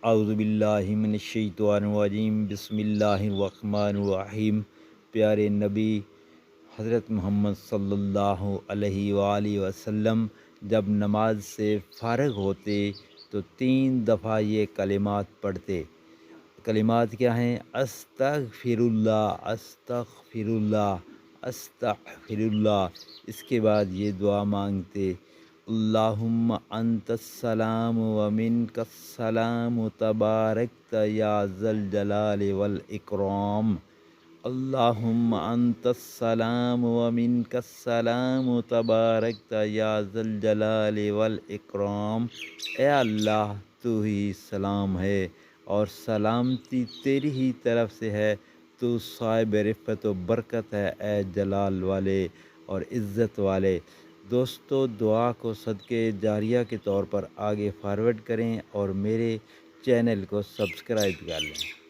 اعوذ باللہ من الشیطان الرجیم، بسم اللہ الرحمن الرحیم۔ پیارے نبی حضرت محمد صلی اللہ علیہ وآلہ وسلم جب نماز سے فارغ ہوتے تو 3 دفعہ یہ کلمات پڑھتے۔ کلمات کیا ہیں؟ استغفر اللہ، استغفر اللہ، استغفر اللہ۔ اس کے بعد یہ دعا مانگتے: اللہم انت السلام و منک السلام تبارکت یا ذا الجلال والاکرام۔ اللہم انت السلام و منک السلام تبارکت یا ذا الجلال والاکرام۔ اے اللہ، تو ہی سلام ہے اور سلامتی تیری ہی طرف سے ہے، تو صاحب رفعت و برکت ہے، اے جلال والے اور عزت والے۔ دوستو، دعا کو صدقے جاریہ کے طور پر آگے فارورڈ کریں اور میرے چینل کو سبسکرائب کر لیں۔